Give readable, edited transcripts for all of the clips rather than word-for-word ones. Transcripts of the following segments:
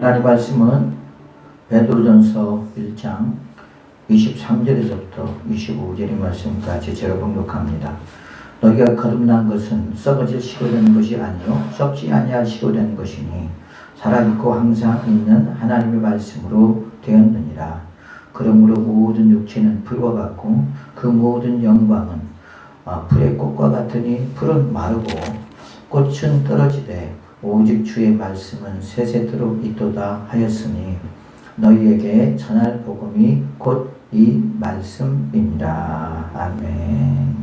하나님 말씀은 베드로전서 1장 23절에서부터 25절의 말씀까지 제가 봉독합니다. 너희가 거듭난 것은 썩어질 시로 된 것이 아니요 썩지 아니할 시로 된 것이니 살아있고 항상 있는 하나님의 말씀으로 되었느니라. 그러므로 모든 육체는 불과 같고 그 모든 영광은 풀의 꽃과 같으니 풀은 마르고 꽃은 떨어지되 오직 주의 말씀은 세세토록 있도다 하였으니 너희에게 전할 복음이 곧 이 말씀이니라. 아멘.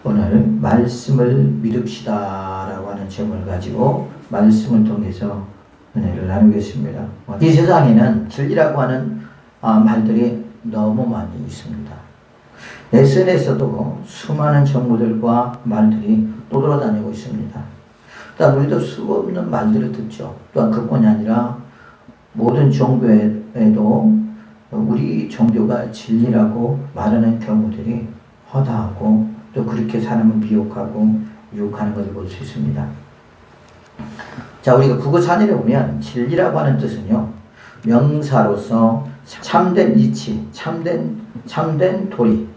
오늘 말씀을 믿읍시다 라고 하는 제목을 가지고 말씀을 통해서 은혜를 나누겠습니다. 이 세상에는 진리라고 하는 말들이 너무 많이 있습니다. SNS에서도 수많은 정보들과 말들이 떠돌아다니고 있습니다. 또한 우리도 수없는 말들을 듣죠. 또한 그뿐이 아니라 모든 종교에도 우리 종교가 진리라고 말하는 경우들이 허다하고 또 그렇게 사람을 미혹하고 유혹하는 것을 볼 수 있습니다. 자, 우리가 국어 사전에 보면 진리라고 하는 뜻은요, 명사로서 참된 이치, 참된 도리.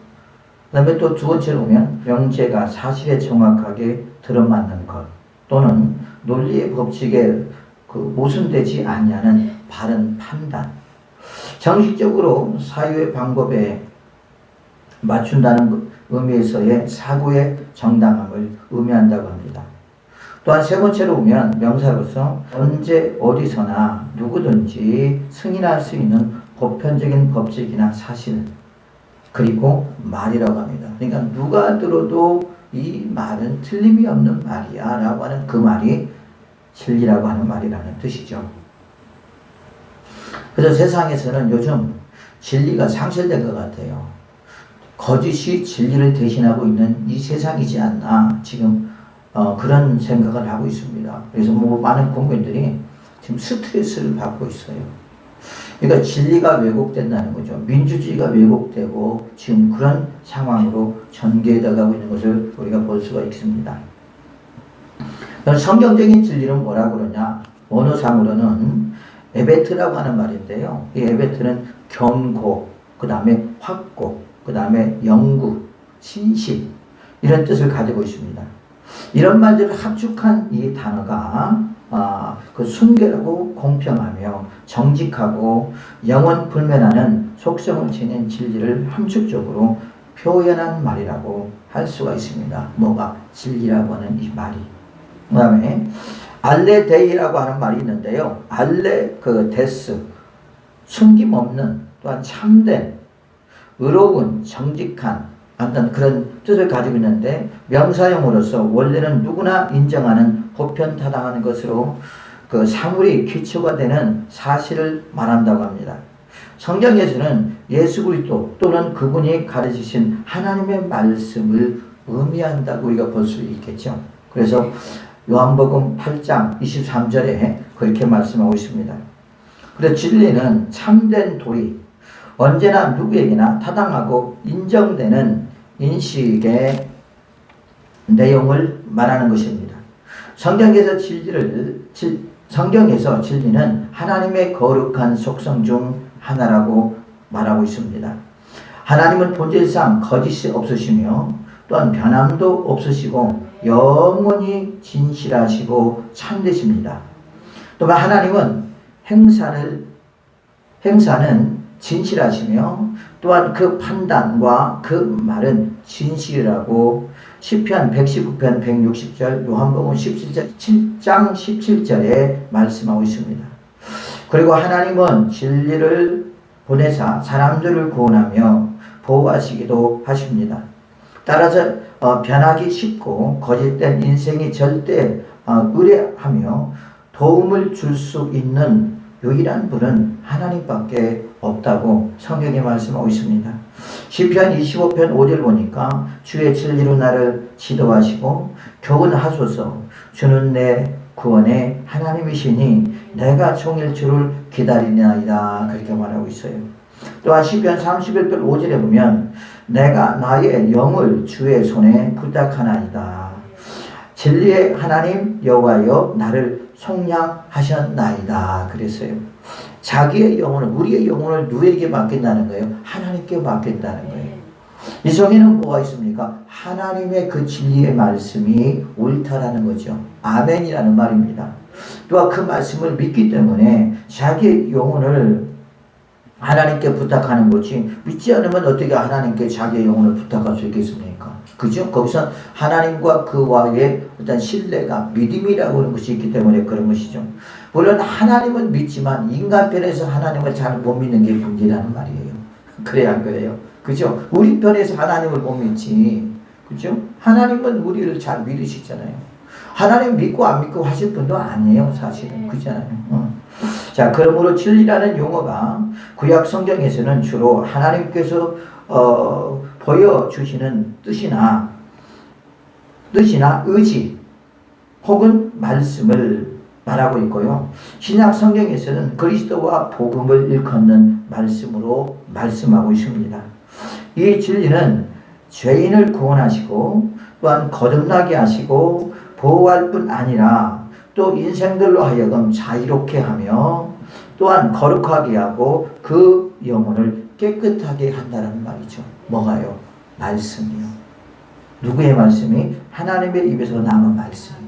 그 다음에 또 두 번째로 보면 명제가 사실에 정확하게 들어맞는 것, 또는 논리의 법칙에 모순되지 아니하는 바른 판단. 정식적으로 사유의 방법에 맞춘다는 의미에서의 사고의 정당함을 의미한다고 합니다. 또한 세 번째로 보면 명사로서 언제 어디서나 누구든지 승인할 수 있는 보편적인 법칙이나 사실, 그리고 말이라고 합니다. 그러니까 누가 들어도 이 말은 틀림이 없는 말이야 라고 하는 그 말이 진리라고 하는 말이라는 뜻이죠. 그래서 세상에서는 요즘 진리가 상실된 것 같아요. 거짓이 진리를 대신하고 있는 이 세상이지 않나 지금 그런 생각을 하고 있습니다. 그래서 많은 공무원들이 지금 스트레스를 받고 있어요. 그러니까 진리가 왜곡된다는 거죠. 민주주의가 왜곡되고 지금 그런 상황으로 전개되어 가고 있는 것을 우리가 볼 수가 있습니다. 성경적인 진리는 뭐라고 그러냐? 언어상으로는 에베트라고 하는 말인데요. 이 에베트는 견고, 그 다음에 확고, 그 다음에 영구, 신실, 이런 뜻을 가지고 있습니다. 이런 말들을 합축한 이 단어가 순결하고 공평하며 정직하고 영원 불멸하는 속성을 지닌 진리를 함축적으로 표현한 말이라고 할 수가 있습니다. 뭐가? 진리라고 하는 이 말이. 그 다음에 알레데이라고 하는 말이 있는데요. 데스, 숨김없는, 또한 참된, 의로운, 정직한 어떤 그런 뜻을 가지고 있는데, 명사형으로서 원래는 누구나 인정하는 보편타당한 것으로 그 사물이 기초가 되는 사실을 말한다고 합니다. 성경에서는 예수 그리스도 또는 그분이 가르치신 하나님의 말씀을 의미한다고 우리가 볼 수 있겠죠. 그래서 요한복음 8장 23절에 그렇게 말씀하고 있습니다. 그래서 진리는 참된 도리, 언제나 누구에게나 타당하고 인정되는 인식의 내용을 말하는 것입니다. 성경에서 진리는 하나님의 거룩한 속성 중 하나라고 말하고 있습니다. 하나님은 본질상 거짓이 없으시며 또한 변함도 없으시고 영원히 진실하시고 참되십니다. 또한 하나님은 행사는 진실하시며 또한 그 판단과 그 말은 진실이라고 시편 119편 160절, 요한복음 7장 17절에 말씀하고 있습니다. 그리고 하나님은 진리를 보내사 사람들을 구원하며 보호하시기도 하십니다. 따라서 변하기 쉽고 거짓된 인생이 절대 의뢰하며 도움을 줄 수 있는 유일한 분은 하나님밖에 없다고 성경에 말씀하고 있습니다. 시편 25편 5절 보니까 주의 진리로 나를 지도하시고 교훈하소서. 주는 내 구원의 하나님이시니 내가 종일 주를 기다리나이다. 그렇게 말하고 있어요. 또한 시편 31편 5절에 보면 내가 나의 영을 주의 손에 부탁하나이다. 진리의 하나님 여호와여 나를 속량하셨나이다 그랬어요. 자기의 영혼을, 우리의 영혼을 누구에게 맡긴다는 거예요? 하나님께 맡긴다는 거예요. 이 속에는 뭐가 있습니까? 하나님의 그 진리의 말씀이 옳다라는 거죠. 아멘이라는 말입니다. 또한 그 말씀을 믿기 때문에 자기의 영혼을 하나님께 부탁하는 거지, 믿지 않으면 어떻게 하나님께 자기의 영혼을 부탁할 수 있겠습니까? 그죠? 거기서 하나님과 그와의 어떤 신뢰가, 믿음이라고 하는 것이 있기 때문에 그런 것이죠. 물론 하나님은 믿지만 인간 편에서 하나님을 잘 못 믿는 게 문제라는 말이에요. 그래야 한 거예요. 그죠? 우리 편에서 하나님을 못 믿지. 그죠? 하나님은 우리를 잘 믿으시잖아요. 하나님 믿고 안 믿고 하실 분도 아니에요, 사실은. 그잖아요. 자, 그러므로 진리라는 용어가 구약 성경에서는 주로 하나님께서 보여주시는 뜻이나 의지 혹은 말씀을 말하고 있고요. 신약 성경에서는 그리스도와 복음을 일컫는 말씀으로 말씀하고 있습니다. 이 진리는 죄인을 구원하시고 또한 거듭나게 하시고 보호할 뿐 아니라 또 인생들로 하여금 자유롭게 하며 또한 거룩하게 하고 그 영혼을 깨끗하게 한다는 말이죠. 뭐가요? 말씀이요. 누구의 말씀이? 하나님의 입에서 나온 말씀이에요.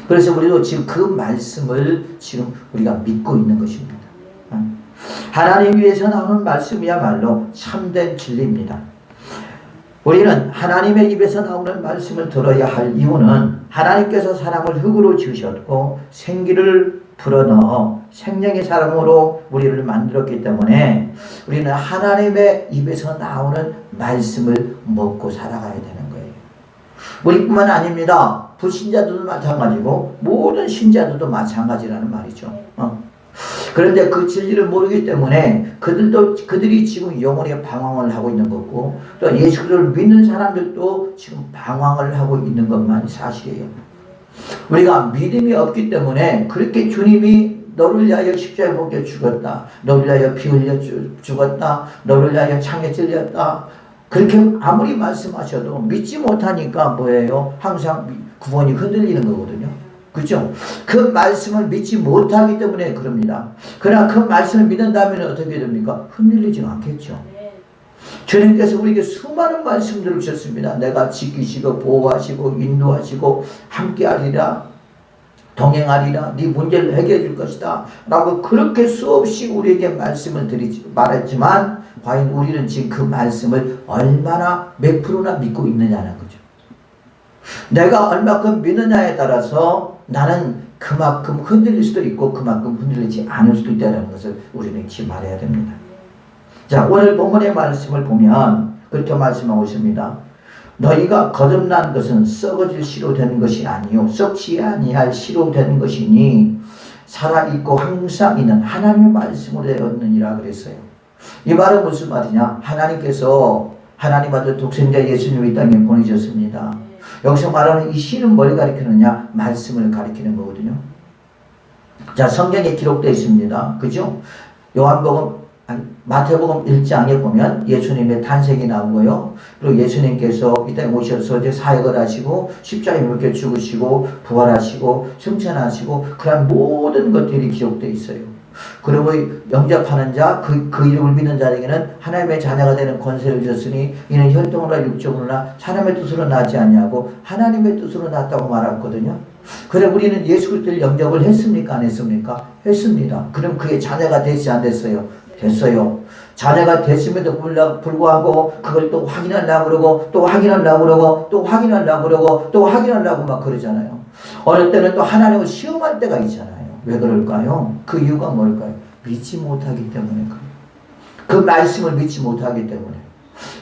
그래서 우리도 지금 그 말씀을 지금 우리가 믿고 있는 것입니다. 하나님 위에서 나오는 말씀이야말로 참된 진리입니다. 우리는 하나님의 입에서 나오는 말씀을 들어야 할 이유는 하나님께서 사람을 흙으로 지으셨고 생기를 불어넣어 생명의 사람으로 우리를 만들었기 때문에 우리는 하나님의 입에서 나오는 말씀을 먹고 살아가야 되는 거예요. 우리뿐만 아닙니다. 불신자들도 마찬가지고 모든 신자들도 마찬가지라는 말이죠. 그런데 그 진리를 모르기 때문에 그들이 지금 영혼의 방황을 하고 있는 거고 또 예수 그리스도를 믿는 사람들도 지금 방황을 하고 있는 것만 사실이에요. 우리가 믿음이 없기 때문에 그렇게 주님이 너를 위하여 십자가에 못 박혀 죽었다, 너를 위하여 피 흘려 죽었다, 너를 위하여 창에 찔렸다, 그렇게 아무리 말씀하셔도 믿지 못하니까 뭐예요? 항상 구원이 흔들리는 거거든요. 그렇죠? 그 말씀을 믿지 못하기 때문에 그럽니다. 그러나 그 말씀을 믿는다면 어떻게 됩니까? 흔들리지 않겠죠. 주님께서 우리에게 수많은 말씀들을 주셨습니다. 내가 지키시고 보호하시고 인도하시고 함께하리라, 동행하리라, 네 문제를 해결해 줄 것이다 라고 그렇게 수없이 우리에게 말씀을 말했지만 과연 우리는 지금 그 말씀을 얼마나 몇 프로나 믿고 있느냐는 거죠. 내가 얼마큼 믿느냐에 따라서 나는 그만큼 흔들릴 수도 있고 그만큼 흔들리지 않을 수도 있다는 것을 우리는 잊지 말아야 됩니다. 자, 오늘 본문의 말씀을 보면 그렇게 말씀하고 있습니다. 너희가 거듭난 것은 썩어질 씨로 된 것이 아니요 썩지 아니할 씨로 된 것이니 살아있고 항상 있는 하나님의 말씀으로 되었느니라 그랬어요. 이 말은 무슨 말이냐? 하나님께서 하나님 아들 독생자 예수님을 이 땅에 보내셨습니다. 여기서 말하는 이 씨는 뭘 가리키느냐? 말씀을 가리키는 거거든요. 자, 성경에 기록되어 있습니다. 그죠? 마태복음 1장에 보면 예수님의 탄생이 나오고요. 그리고 예수님께서 이 땅에 오셔서 이제 사역을 하시고 십자가에 못 박혀 죽으시고 부활하시고 승천하시고 그런 모든 것들이 기록되어 있어요. 그리고 영접하는 자, 그 이름을 믿는 자에게는 하나님의 자녀가 되는 권세를 주셨으니 이는 혈통으로나 육적으로나 사람의 뜻으로 나지 아니하고 하나님의 뜻으로 났다고 말했거든요. 그래 우리는 예수 그리스도를 영접을 했습니까? 안 했습니까? 했습니다. 그럼 그의 자녀가 됐지 안 됐어요? 됐어요. 자녀가 됐음에도 불구하고 그걸 또 확인하려고 그러고 또 확인하려고 그러고 또 확인하려고 그러고 또 확인하려고 막 그러잖아요. 어느 때는 또 하나님을 시험할 때가 있잖아요. 왜 그럴까요? 그 이유가 뭘까요? 믿지 못하기 때문에 그래요. 그 말씀을 믿지 못하기 때문에.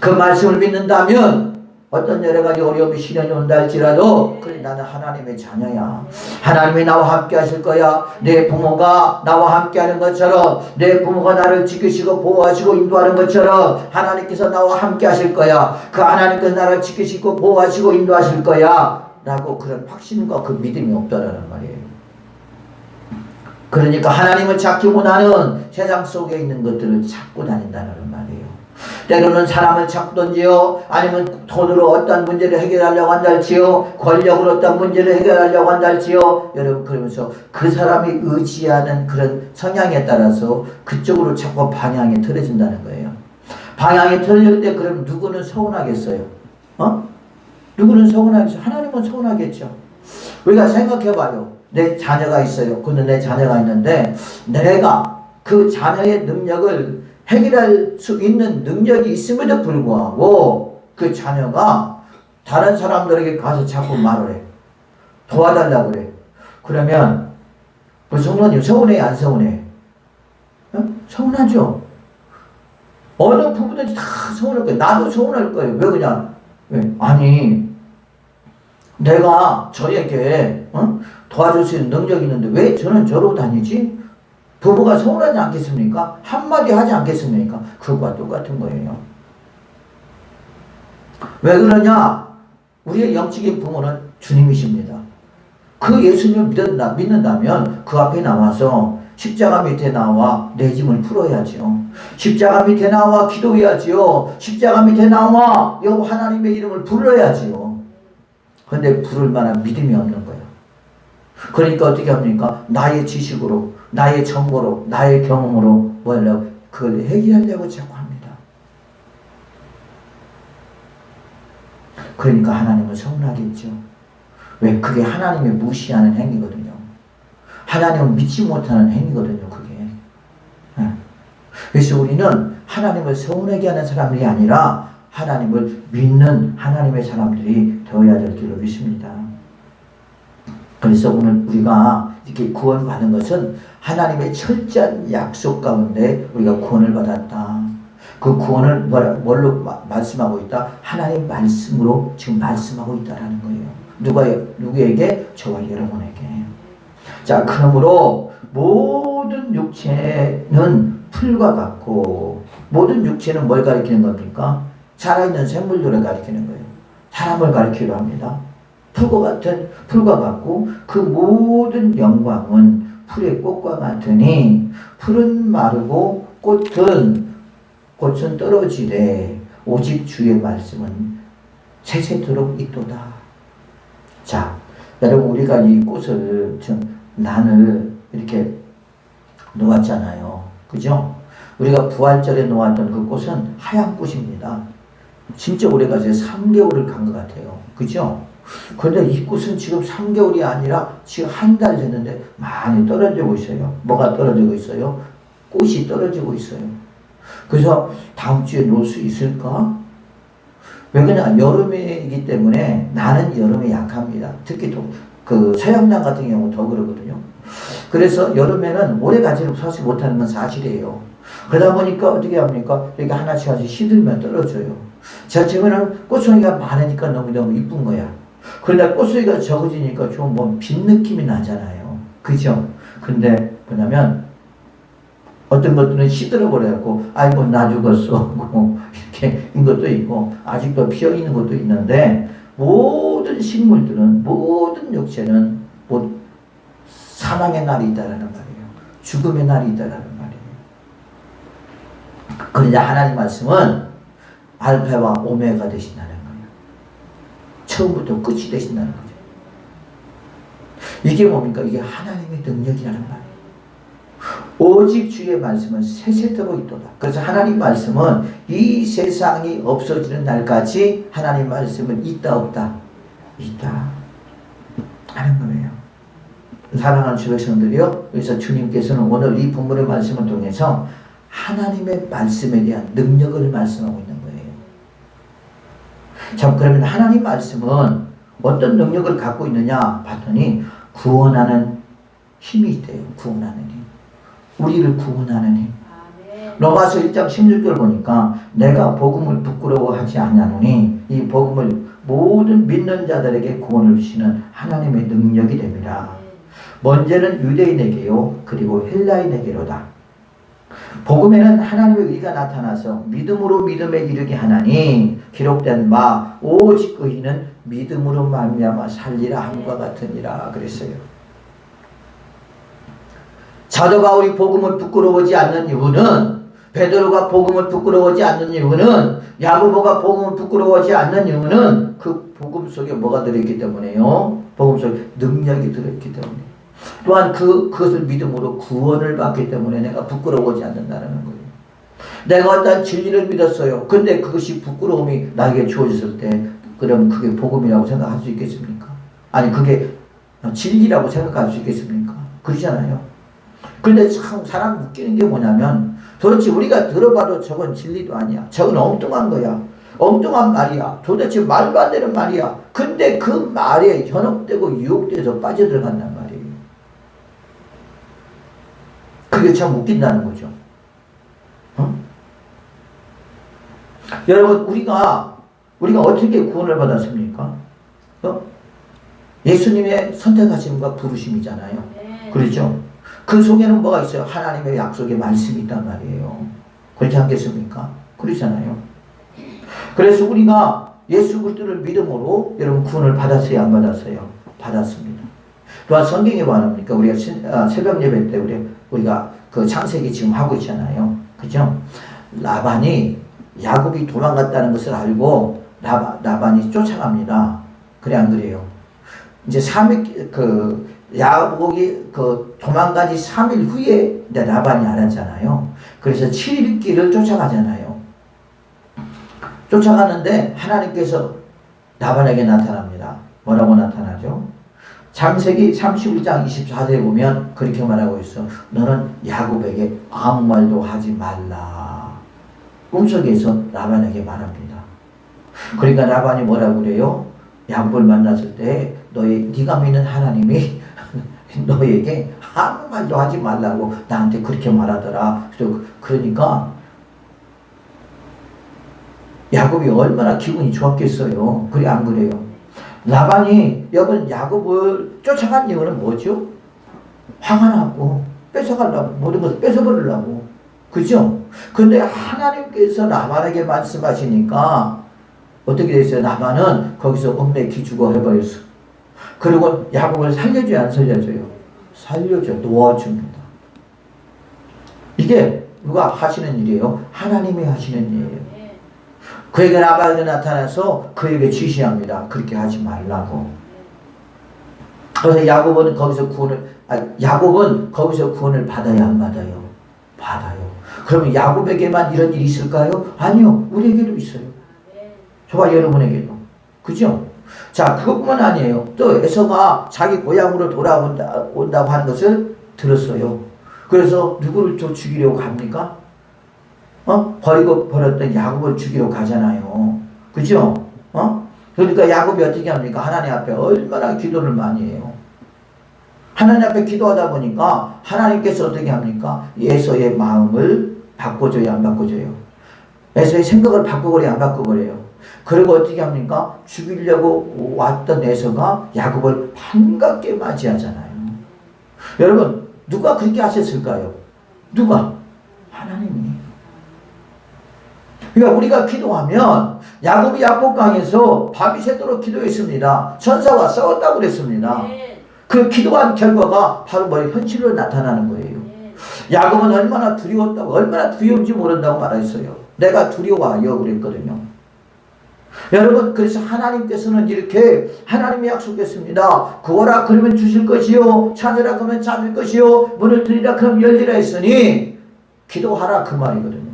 그 말씀을 믿는다면 어떤 여러 가지 어려움이 시련이 온다 할지라도 그래 나는 하나님의 자녀야. 하나님이 나와 함께 하실 거야. 내 부모가 나와 함께 하는 것처럼 내 부모가 나를 지키시고 보호하시고 인도하는 것처럼 하나님께서 나와 함께 하실 거야. 그 하나님께서 나를 지키시고 보호하시고 인도하실 거야 라고 그런 확신과 그 믿음이 없다라는 말이에요. 그러니까 하나님을 찾기 원하는 세상 속에 있는 것들을 찾고 다닌다는 말이에요. 때로는 사람을 찾던지요, 아니면 돈으로 어떤 문제를 해결하려고 한달지요, 권력으로 어떤 문제를 해결하려고 한달지요. 여러분, 그러면서 그 사람이 의지하는 그런 성향에 따라서 그쪽으로 자꾸 방향이 틀어진다는 거예요. 방향이 틀어질 때 그럼 누구는 서운하겠어요? 누구는 서운하겠어요? 하나님은 서운하겠죠. 우리가 생각해봐요. 내 자녀가 있어요. 근데 내 자녀가 있는데 내가 그 자녀의 능력을 해결할 수 있는 능력이 있음에도 불구하고 그 자녀가 다른 사람들에게 가서 자꾸 말을 해. 도와달라고 그래. 그러면 그 성도님 서운해 안 서운해? 서운하죠. 어느 부부든지 다 서운할 거예요. 나도 서운할 거예요. 왜 그냥? 아니 내가 저에게 도와줄 수 있는 능력이 있는데 왜 저는 저러고 다니지? 부부가 서운하지 않겠습니까? 한마디 하지 않겠습니까? 그것과 똑같은 거예요. 왜 그러냐? 우리의 영적인 부모는 주님이십니다. 그 예수님을 믿는다면 그 앞에 나와서 십자가 밑에 나와 내 짐을 풀어야죠. 십자가 밑에 나와 기도해야지요. 십자가 밑에 나와 여호와 하나님의 이름을 불러야지요. 그런데 부를 만한 믿음이 없는 거예요. 그러니까 어떻게 합니까? 나의 지식으로, 나의 정보로, 나의 경험으로 뭐 하려고? 그걸 해결하려고 자꾸 합니다. 그러니까 하나님은 서운하겠죠. 왜? 그게 하나님을 무시하는 행위거든요. 하나님을 믿지 못하는 행위거든요. 그게. 그래서 우리는 하나님을 서운하게 하는 사람들이 아니라 하나님을 믿는 하나님의 사람들이 되어야 될 줄로 믿습니다. 그래서 오늘 우리가 이렇게 구원받은 것은 하나님의 철저한 약속 가운데 우리가 구원을 받았다. 그 구원을 뭘로 말씀하고 있다? 하나님의 말씀으로 지금 말씀하고 있다라는 거예요. 누구에게? 저와 여러분에게. 자, 그러므로 모든 육체는 풀과 같고, 모든 육체는 뭘 가리키는 겁니까? 살아있는 생물들을 가리키는 거예요. 사람을 가리키려 합니다. 풀과 같고 그 모든 영광은 풀의 꽃과 같으니 풀은 마르고 꽃은 떨어지되 오직 주의 말씀은 세세토록 있도다. 자, 여러분 우리가 이 꽃을 난을 이렇게 놓았잖아요. 그죠? 우리가 부활절에 놓았던 그 꽃은 하얀 꽃입니다. 진짜 오래가서 3개월을 간 것 같아요. 그죠? 그런데 이 꽃은 지금 3개월이 아니라 지금 한 달 됐는데 많이 떨어지고 있어요. 뭐가 떨어지고 있어요? 꽃이 떨어지고 있어요. 그래서 다음 주에 놓을 수 있을까? 왜 그러냐? 여름이기 때문에 나는 여름에 약합니다. 특히 또 그 서양장 같은 경우 더 그러거든요. 그래서 여름에는 오래 가지를 사실 못하는 건 사실이에요. 그러다 보니까 어떻게 합니까? 이렇게 하나씩 시들면 떨어져요. 자, 지금은 꽃송이가 많으니까 너무너무 이쁜 거야. 그런데 꽃송이가 적어지니까 좀 뭐 빈 느낌이 나잖아요. 그죠? 근데 뭐냐면 어떤 것들은 시들어버려갖고 아이고 나 죽었어 이렇게 인 것도 있고 아직도 피어있는 것도 있는데 모든 식물들은 모든 육체는 뭐 사망의 날이 있다라는 말이에요. 죽음의 날이 있다라는 말이에요. 그러자 하나님 말씀은 알파와 오메가 되신다는 거예요. 처음부터 끝이 되신다는 거죠. 이게 뭡니까? 이게 하나님의 능력이라는 말이에요. 오직 주의 말씀은 세세토록 있도다. 그래서 하나님 말씀은 이 세상이 없어지는 날까지 하나님 말씀은 있다 없다? 있다 하는 거예요. 사랑하는 주 백성들이요, 그래서 주님께서는 오늘 이 본문의 말씀을 통해서 하나님의 말씀에 대한 능력을 말씀하고 있는 거예요. 자, 그러면 하나님 말씀은 어떤 능력을 갖고 있느냐 봤더니 구원하는 힘이 있대요. 구원하는 힘. 우리를 구원하는 힘. 로마서 1장 16절 보니까 내가 복음을 부끄러워하지 않냐노니 이 복음을 모든 믿는 자들에게 구원을 주시는 하나님의 능력이 됩니다. 먼저는 유대인에게요, 그리고 헬라인에게로다. 복음에는 하나님의 의가 나타나서 믿음으로 믿음에 이르게 하나니 기록된 바 오직 의인은 믿음으로 말미암아 살리라 함과 같으니라 그랬어요. 사도 바울이 복음을 부끄러워하지 않는 이유는 베드로가 복음을 부끄러워하지 않는 이유는, 야고보가 복음을 부끄러워하지 않는 이유는 그 복음 속에 뭐가 들어있기 때문에요. 복음 속에 능력이 들어있기 때문에. 또한 그것을 믿음으로 구원을 받기 때문에 내가 부끄러워하지 않는다는 거예요. 내가 어떤 진리를 믿었어요. 근데 그것이 부끄러움이 나에게 주어졌을 때, 그럼 그게 복음이라고 생각할 수 있겠습니까? 아니, 그게 진리라고 생각할 수 있겠습니까? 그러잖아요. 그런데 참 사람 웃기는 게 뭐냐면, 도대체 우리가 들어봐도 저건 진리도 아니야. 저건 엉뚱한 거야. 엉뚱한 말이야. 도대체 말도 안 되는 말이야. 근데 그 말에 현혹되고 유혹돼서 빠져들어간단 말이에요. 그게 참 웃긴다는 거죠. 여러분, 우리가 어떻게 구원을 받았습니까? 예수님의 선택하심과 부르심이잖아요. 그렇죠? 그 속에는 뭐가 있어요? 하나님의 약속의 말씀이 있단 말이에요. 그렇지 않겠습니까? 그렇잖아요. 그래서 우리가 예수 그리스도를 믿음으로 여러분 구원을 받았어요? 안 받았어요? 받았습니다. 또한 성경에 말합니까? 우리가 새벽 예배 때 우리가 그 창세기 지금 하고 있잖아요. 그죠? 라반이 야곱이 도망갔다는 것을 알고 라반이 쫓아갑니다. 그래 안 그래요? 이제 3일 야곱이 도망간 지 3일 후에 라반이 알았잖아요. 그래서 7일 길을 쫓아가잖아요. 쫓아가는데 하나님께서 라반에게 나타납니다. 뭐라고 나타나죠? 창세기 31장 24절에 보면 그렇게 말하고 있어. 너는 야곱에게 아무 말도 하지 말라. 꿈속에서 라반에게 말합니다. 그러니까 라반이 뭐라고 그래요? 야곱을 만났을 때 네가 믿는 하나님이 너에게 아무 말도 하지 말라고 나한테 그렇게 말하더라. 그러니까 야곱이 얼마나 기분이 좋았겠어요. 그래 안 그래요? 라반이 야곱을 쫓아간 이유는 뭐죠? 화가 나고 뺏어가려고, 모든 것을 뺏어버리려고. 그죠? 근데 하나님께서 라반에게 말씀하시니까 어떻게 됐어요? 라반은 거기서 읍내기 죽어 해버렸어. 그리고 야곱을 살려줘요? 안 살려줘요? 살려줘. 놓아줍니다. 이게 누가 하시는 일이에요? 하나님이 하시는 일이에요. 그에게 라반이 나타나서 그에게 지시합니다. 그렇게 하지 말라고. 그래서 야곱은 거기서 구원을 받아야 안 받아요? 받아요. 그러면 야곱에게만 이런 일이 있을까요? 아니요. 우리에게도 있어요. 저와 여러분에게도. 그죠? 자, 그것뿐만 아니에요. 또 에서가 자기 고향으로 돌아온다고 하는 것을 들었어요. 그래서 누구를 또 죽이려고 갑니까? 버리고 버렸던 야곱을 죽이러 가잖아요. 그죠? 그러니까 야곱이 어떻게 합니까? 하나님 앞에 얼마나 기도를 많이 해요. 하나님 앞에 기도하다 보니까 하나님께서 어떻게 합니까? 에서의 마음을 바꿔줘요, 안 바꿔줘요? 에서의 생각을 바꿔버려요, 안 바꿔버려요? 그리고 어떻게 합니까? 죽이려고 왔던 에서가 야곱을 반갑게 맞이하잖아요. 여러분, 누가 그렇게 하셨을까요? 누가? 하나님이. 그러니까 우리가 기도하면 야곱이 야복강에서 밤이 새도록 기도했습니다. 천사와 싸웠다고 그랬습니다. 그 기도한 결과가 바로 현실로 나타나는 거예요. 야곱은 얼마나 두려웠다고, 얼마나 두려운지 모른다고 말했어요. 내가 두려워하여 그랬거든요. 여러분, 그래서 하나님께서는 이렇게 하나님이 약속했습니다. 구하라 그러면 주실 것이요, 찾으라 그러면 찾을 것이요, 문을 들이라 그러면 열리라 했으니 기도하라 그 말이거든요.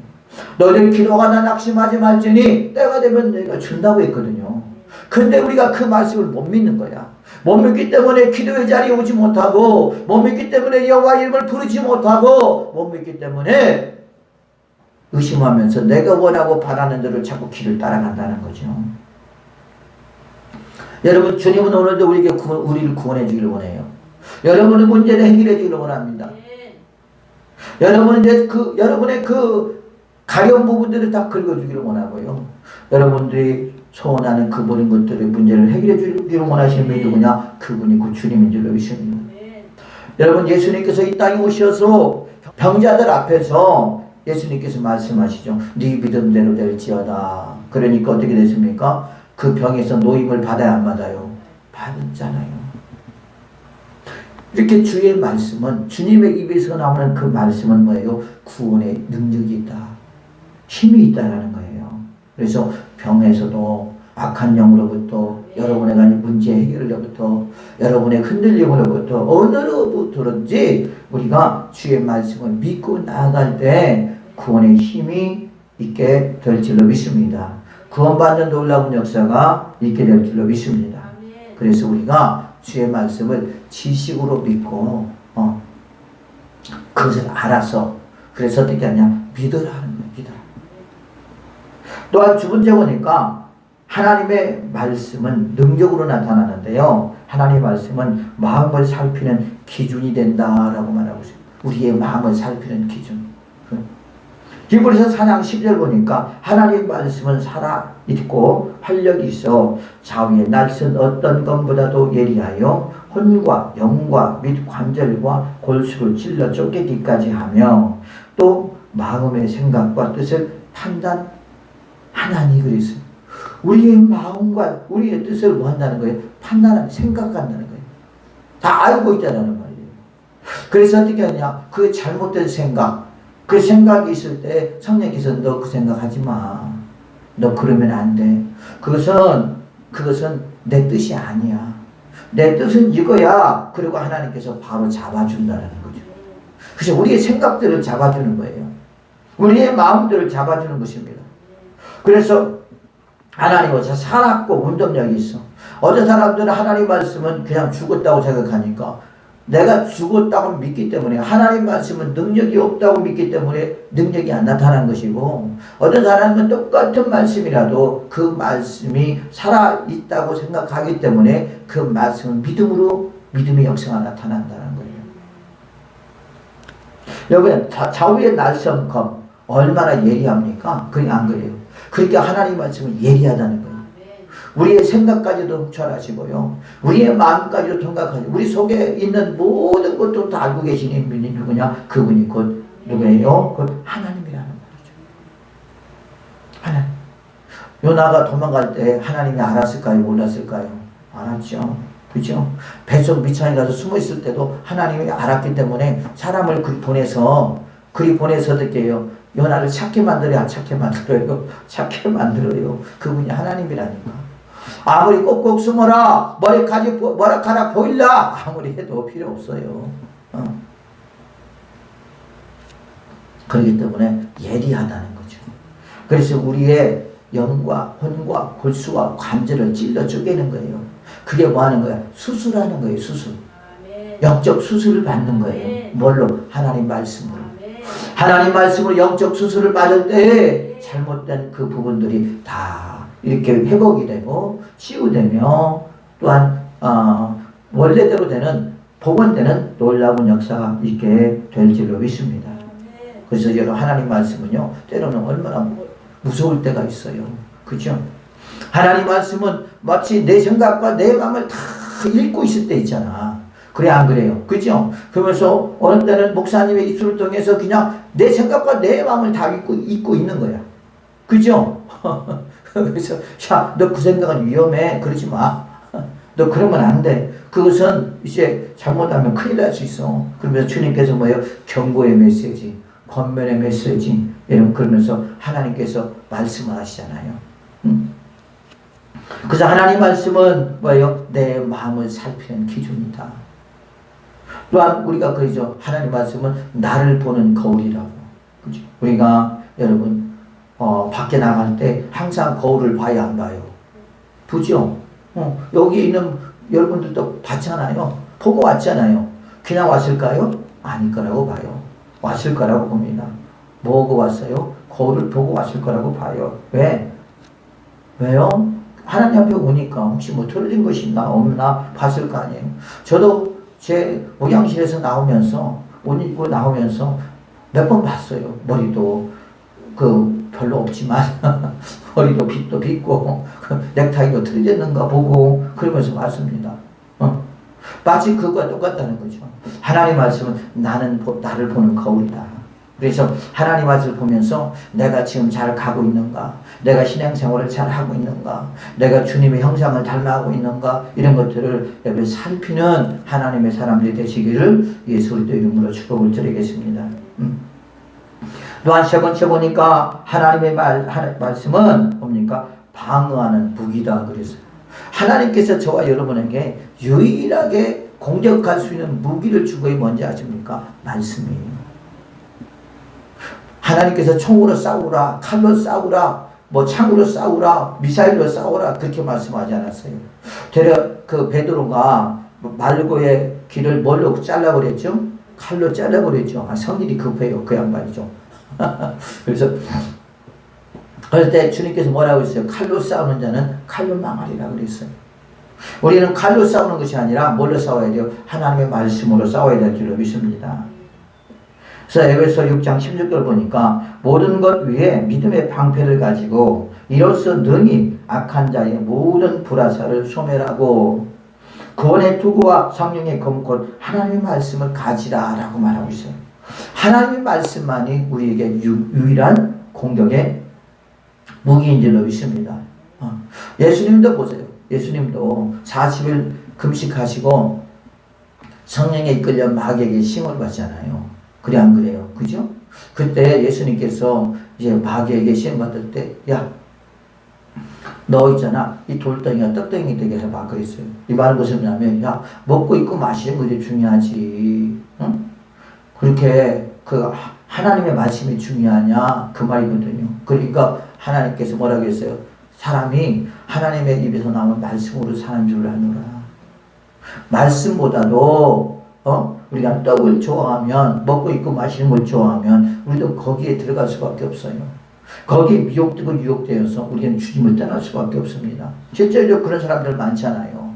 너희들 기도하나 낙심하지 말지니 때가 되면 내가 준다고 했거든요. 근데 우리가 그 말씀을 못 믿는 거야. 못 믿기 때문에 기도의 자리에 오지 못하고, 못 믿기 때문에 여호와 이름을 부르지 못하고, 못 믿기 때문에 의심하면서 내가 원하고 바라는 대로 자꾸 길을 따라간다는 거죠. 여러분, 주님은 오늘도 우리를 구원해 주기를 원해요. 여러분의 문제를 해결해 주기를 원합니다. 여러분은 이제 여러분의 가려운 부분들을 다 긁어주기를 원하고요. 여러분들이 소원하는 그 모든 것들의 문제를 해결해 주기를 원하시는 분이 누구냐? 그분이 그 주님인 줄 믿습니다. 여러분, 예수님께서 이 땅에 오셔서 병자들 앞에서 예수님께서 말씀하시죠. 네 믿음대로 될지어다. 그러니까 어떻게 됐습니까? 그 병에서 노임을 받아야 안 받아요? 받았잖아요. 이렇게 주의 말씀은, 주님의 입에서 나오는 그 말씀은 뭐예요? 구원의 능력이 있다, 힘이 있다라는 거예요. 그래서 병에서도, 악한 영으로부터, 여러분의 가진 문제 해결로부터, 여러분의 흔들림으로부터, 어느로부터든지 우리가 주의 말씀을 믿고 나아갈 때 구원의 힘이 있게 될 줄로 믿습니다. 구원받는 놀라운 역사가 있게 될 줄로 믿습니다. 그래서 우리가 주의 말씀을 지식으로 믿고 그것을 알아서, 그래서 어떻게 하냐? 믿으라 하는 거예요. 믿으라. 또한 두 번째 보니까 하나님의 말씀은 능력으로 나타나는데요. 하나님의 말씀은 마음을 살피는 기준이 된다라고 말하고 있어요. 우리의 마음을 살피는 기준. 히브리서 4장 10절 보니까 하나님의 말씀은 살아있고 활력이 있어 좌우의 날선 어떤 것보다도 예리하여 혼과 영과 및 관절과 골수를 찔러 쫓기기까지 하며 또 마음의 생각과 뜻을 판단하나니 그랬어요. 우리의 마음과 우리의 뜻을 뭐 한다는 거예요? 판단하는, 생각한다는 거예요. 다 알고 있다는 말이에요. 그래서 어떻게 하냐? 그 잘못된 생각, 그 생각이 있을 때 성령께서 너 그 생각하지 마. 너 그러면 안 돼. 그것은 내 뜻이 아니야. 내 뜻은 이거야. 그리고 하나님께서 바로 잡아준다는 거죠. 그래서 우리의 생각들을 잡아주는 거예요. 우리의 마음들을 잡아주는 것입니다. 그래서 하나님 어디서 살았고 운동력이 있어. 어제 사람들은 하나님 말씀은 그냥 죽었다고 생각하니까, 내가 죽었다고 믿기 때문에, 하나님 말씀은 능력이 없다고 믿기 때문에 능력이 안 나타난 것이고, 어떤 사람은 똑같은 말씀이라도 그 말씀이 살아있다고 생각하기 때문에 그 말씀은 믿음의 역사가 나타난다는 거예요. 여러분, 좌우의 날성검 얼마나 예리합니까? 그게 안 그래요. 그러니까 하나님 말씀은 예리하다는 거예요. 우리의 생각까지도 훔쳐라시고요. 우리의 마음까지도 통각하시고, 우리 속에 있는 모든 것도 다 알고 계시는 분이 누구냐? 그분이 곧 누구예요? 곧 하나님이라는 말이죠. 하나님. 요나가 도망갈 때 하나님이 알았을까요? 몰랐을까요? 알았죠. 그죠? 뱃속 밑창에 가서 숨어 있을 때도 하나님이 알았기 때문에 사람을 보내서 어떻게 해요? 요나를 찾게 만들어야 찾게 만들어요. 찾게 만들어요. 그분이 하나님이라니까. 아무리 꼭꼭 숨어라, 머리카락 보일라, 아무리 해도 필요 없어요. 그렇기 때문에 예리하다는 거죠. 그래서 우리의 영과 혼과 골수와 관절을 찔러 쪼개는 거예요. 그게 뭐 하는 거야? 수술하는 거예요. 수술. 영적 수술을 받는 거예요. 뭘로? 하나님 말씀으로. 하나님 말씀으로 영적 수술을 받을 때 잘못된 그 부분들이 다 이렇게 회복이 되고 치유되며, 또한 원래대로 되는, 복원되는 놀라운 역사가 있게 될 줄로 믿습니다. 그래서 여러분, 하나님 말씀은요, 때로는 얼마나 무서울 때가 있어요. 그죠? 하나님 말씀은 마치 내 생각과 내 마음을 다 읽고 있을 때 있잖아. 그래, 안 그래요? 그죠? 그러면서 어느 때는 목사님의 입술을 통해서 그냥 내 생각과 내 마음을 다 읽고 있는 거야. 그죠? 그래서, 야, 너 그 생각은 위험해. 그러지 마. 너 그러면 안 돼. 그것은 이제 잘못하면 큰일 날 수 있어. 그러면서 주님께서 뭐예요? 경고의 메시지, 권면의 메시지, 이런, 그러면서 하나님께서 말씀을 하시잖아요. 그래서 하나님 말씀은 뭐예요? 내 마음을 살피는 기준이다. 또한 우리가 그러죠. 하나님 말씀은 나를 보는 거울이라고. 그죠? 우리가 여러분 밖에 나갈 때 항상 거울을 봐야 안 봐요? 보죠? 여기 있는 여러분들도 봤잖아요. 보고 왔잖아요. 그냥 왔을까요? 아닐 거라고 봐요. 왔을 거라고 봅니다. 뭐고 왔어요? 거울을 보고 왔을 거라고 봐요. 왜? 왜요? 하나님 앞에 오니까 혹시 뭐 틀어진 것이 있나 없나 봤을 거 아니에요. 저도 제 목양실에서 나오면서, 옷 입고 나오면서 몇 번 봤어요. 머리도 별로 없지만 머리도 빗도 빗고 넥타이도 틀어졌는가 보고 그러면서 봤습니다. 마치 그것과 똑같다는 거죠. 하나님 말씀은 나를 보는 거울이다. 그래서 하나님 말씀을 보면서 내가 지금 잘 가고 있는가, 내가 신앙생활을 잘 하고 있는가, 내가 주님의 형상을 닮아가고 있는가, 이런 것들을 여러분 살피는 하나님의 사람들이 되시기를 예수 그리스도 이름으로 축복을 드리겠습니다. 또한 세 번째 보니까 하나님의 말씀은 뭡니까? 방어하는 무기다 그랬어요. 하나님께서 저와 여러분에게 유일하게 공격할 수 있는 무기를 주고 뭔지 아십니까? 말씀이에요. 하나님께서 총으로 싸우라, 칼로 싸우라, 뭐 창으로 싸우라, 미사일로 싸우라 그렇게 말씀하지 않았어요. 되려 그 베드로가 말고의 길을 뭘로 잘라버렸죠? 칼로 잘라버렸죠. 성질이 급해요. 그 양반이죠. 그래서 그럴 때 주님께서 뭐라고 했어요? 칼로 싸우는 자는 칼로 망하리라 그랬어요. 우리는 칼로 싸우는 것이 아니라 뭘로 싸워야 돼요? 하나님의 말씀으로 싸워야 될 줄로 믿습니다. 그래서 에베소 6장 16절 보니까 모든 것 위에 믿음의 방패를 가지고 이로써 능히 악한 자의 모든 불화살을 소멸하고 구원의 투구와 성령의 검 곧 하나님의 말씀을 가지라 라고 말하고 있어요. 하나님의 말씀만이 우리에게 유일한 공격의 무기인 줄로 믿습니다. 예수님도 보세요. 예수님도 40일 금식하시고 성령에 이끌려 마귀에게 시험을 받잖아요. 그래 안 그래요? 그죠? 그때 예수님께서 이제 마귀에게 시험 받을 때, 야, 너 있잖아. 이 돌덩이가 떡덩이 되게 해봐. 그랬어요. 이 말은 무슨 말이냐면, 야, 먹고 있고 마시는 것이 중요하지. 응? 그렇게 그 하나님의 말씀이 중요하냐? 그 말이거든요. 그러니까 하나님께서 뭐라고 했어요? 사람이 하나님의 입에서 나오는 말씀으로 사는 줄 아노라. 말씀보다도 우리가 떡을 좋아하면, 먹고 있고 마시는 걸 좋아하면 우리도 거기에 들어갈 수밖에 없어요. 거기에 미혹되고 유혹되어서 우리는 주님을 떠날 수밖에 없습니다. 실제로 그런 사람들 많잖아요.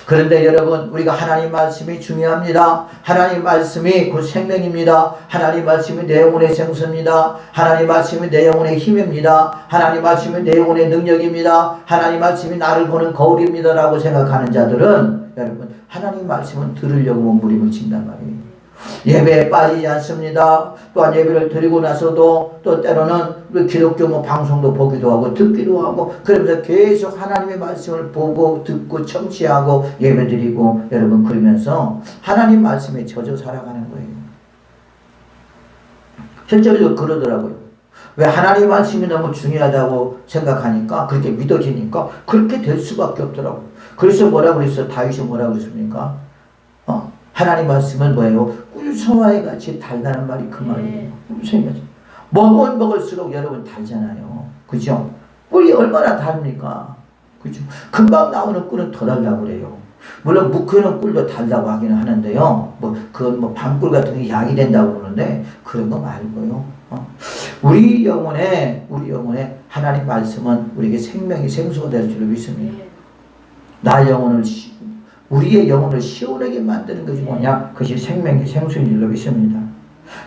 그런데 여러분, 우리가 하나님 말씀이 중요합니다. 하나님 말씀이 곧 생명입니다. 하나님 말씀이 내 영혼의 생수입니다. 하나님 말씀이 내 영혼의 힘입니다. 하나님 말씀이 내 영혼의 능력입니다. 하나님 말씀이 나를 보는 거울입니다 라고 생각하는 자들은 여러분, 하나님 말씀은 들으려고 몸부림을 친단 말이에요. 예배에 빠지지 않습니다. 또한 예배를 드리고 나서도 또 때로는 우리 기독교 방송도 보기도 하고 듣기도 하고 그러면서 계속 하나님의 말씀을 보고 듣고 청취하고 예배 드리고 여러분 그러면서 하나님 말씀에 젖어 살아가는 거예요. 실제로 그러더라고요. 왜 하나님 말씀이 너무 중요하다고 생각하니까 그렇게 믿어지니까 그렇게 될 수밖에 없더라고요. 그래서 뭐라고 그랬어요? 다윗이 뭐라고 그랬습니까? 하나님 말씀은 뭐예요? 꿀송아이 같이 달다는 말이 그 말이에요. 꿀송아이 같이. 먹으면 먹을수록 여러분 달잖아요. 그죠? 꿀이 얼마나 답니까? 그죠? 금방 나오는 꿀은 더 달다고 그래요. 물론 묵혀놓은 꿀도 달다고 하기는 하는데요. 밤꿀 같은 게 약이 된다고 그러는데 그런 거 말고요. 우리 영혼에 하나님 말씀은 우리에게 생명이 생수가 될 줄로 믿습니다. 우리의 영혼을 시원하게 만드는 것이 뭐냐? 그것이 생명의 생수인 줄로 믿습니다.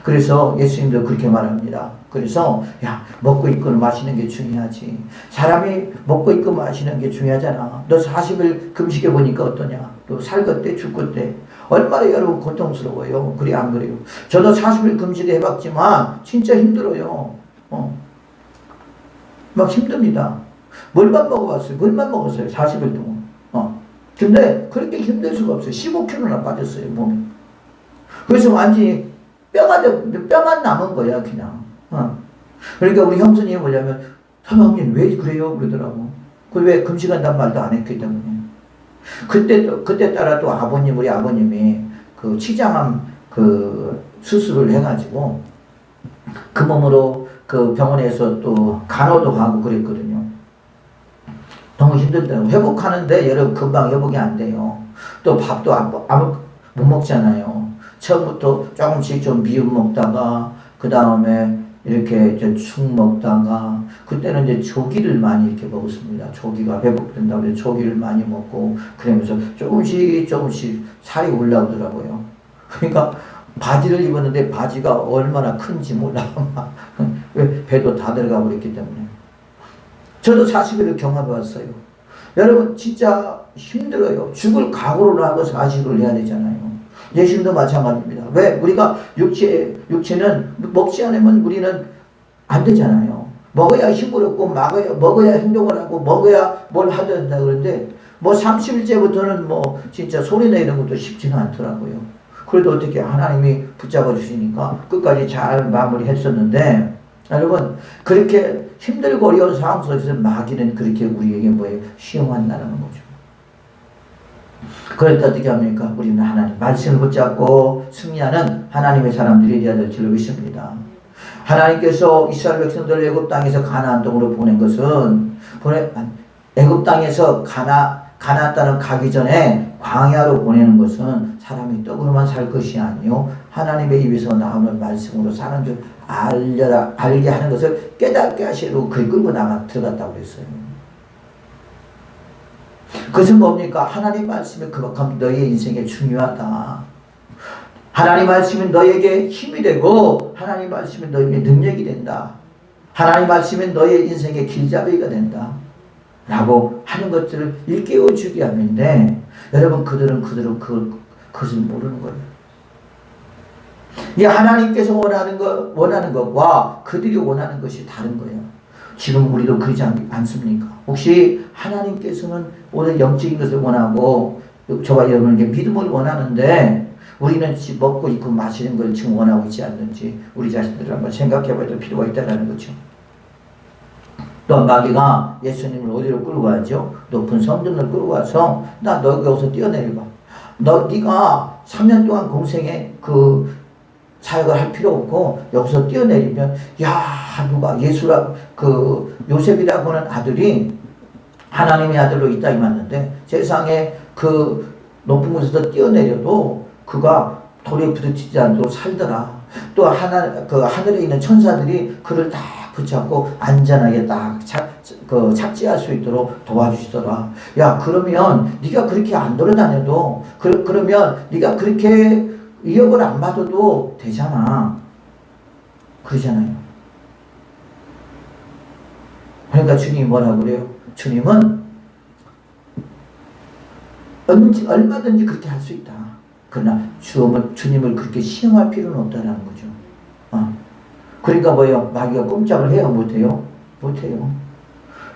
그래서 예수님도 그렇게 말합니다. 그래서 야, 먹고 있고 마시는 게 중요하지. 사람이 먹고 있고 마시는 게 중요하잖아. 너 40일 금식해 보니까 어떠냐? 또 살것대 죽것대 얼마나 여러분 고통스러워요. 그래 안 그래요? 저도 40일 금식을 해봤지만 진짜 힘들어요. 막 힘듭니다. 물만 먹어봤어요. 물만 먹었어요. 40일 동안. 근데 그렇게 힘들 수가 없어요. 15kg나 빠졌어요, 몸이. 그래서 완전히 뼈만 남은 거야, 그냥. 그러니까 우리 형수님이 뭐냐면, 사장님 왜 그래요? 그러더라고. 왜 금식한단 말도 안 했기 때문에. 그때 따라 또 우리 아버님이 그 치장암 그 수술을 해가지고 그 몸으로 그 병원에서 또 간호도 하고 그랬거든요. 너무 힘들더라고요. 회복하는데 여러분 금방 회복이 안 돼요. 또 밥도 못 먹잖아요. 처음부터 조금씩 좀 미음 먹다가 그 다음에 이렇게 죽 먹다가 그때는 이제 조기를 많이 이렇게 먹었습니다. 조기가 회복된다고 해서 조기를 많이 먹고 그러면서 조금씩 살이 올라오더라고요. 그러니까 바지를 입었는데 바지가 얼마나 큰지 몰라. 왜 배도 다 들어가 버렸기 때문에. 저도 40일을 경험해봤어요. 여러분 진짜 힘들어요. 죽을 각오를 하고 40일을 해야 되잖아요. 예수님도 마찬가지입니다. 왜? 우리가 육체는 먹지 않으면 우리는 안 되잖아요. 먹어야 힘을 얻고 먹어야 행동을 하고 먹어야 뭘 하야 된다 그러는데 뭐 30일째부터는 뭐 진짜 소리 내는 것도 쉽지는 않더라고요. 그래도 어떻게 하나님이 붙잡아 주시니까 끝까지 잘 마무리했었는데 여러분 그렇게 힘들고 어려운 상황 속에서 마귀는 그렇게 우리에게 뭐예요? 시험한다는 거죠. 그럴 때 어떻게 합니까? 우리는 하나님 말씀을 붙잡고 승리하는 하나님의 사람들이 되어야 될 줄 믿습니다. 하나님께서 이스라엘 백성들을 애굽 땅에서 가나안 땅으로 보낸 것은 애굽 땅에서 가나안 땅을 가기 전에 광야로 보내는 것은 사람이 떡으로만 살 것이 아니요 하나님의 입에서 나오는 말씀으로 사는 줄 알게 하는 것을 깨닫게 하시려고 그를 끌고 들어갔다고 그랬어요. 그것은 뭡니까? 하나님 말씀이 그만큼 너의 인생에 중요하다. 하나님 말씀이 너에게 힘이 되고 하나님 말씀이 너에게 능력이 된다. 하나님 말씀이 너의 인생의 길잡이가 된다. 라고 하는 것들을 일깨워 주게 하는데 여러분 그들은 그것을 모르는 거예요. 이 하나님께서 원하는 것과 그들이 원하는 것이 다른 거예요. 지금 우리도 그러지 않습니까? 혹시 하나님께서는 오늘 영적인 것을 원하고 저와 여러분에게 믿음을 원하는데 우리는 먹고 입고 마시는 걸 지금 원하고 있지 않는지 우리 자신들을 한번 생각해 봐야 될 필요가 있다는 거죠. 또 마귀가 예수님을 어디로 끌고 가죠? 높은 성전을 끌고 가서 너 여기서 뛰어내려봐. 네가 3년 동안 공생에 그 사역을 할 필요 없고 여기서 뛰어내리면 누가 요셉이라고 하는 아들이 하나님의 아들로 이 땅에 왔는데 세상에 그 높은 곳에서 뛰어내려도 그가 돌에 부딪히지 않도록 살더라. 또 하늘에 있는 천사들이 그를 다 붙잡고 안전하게 딱 착지할 수 있도록 도와주시더라. 그러면 네가 그렇게 안 돌아다녀도 그러면 네가 그렇게 위협을 안 받아도 되잖아. 그러잖아요. 그러니까 주님이 뭐라고 그래요? 주님은 얼마든지 그렇게 할 수 있다. 그러나 주님을 그렇게 시험할 필요는 없다는 거죠. 그러니까 뭐예요? 마귀가 꼼짝을 해요? 못해요? 못해요.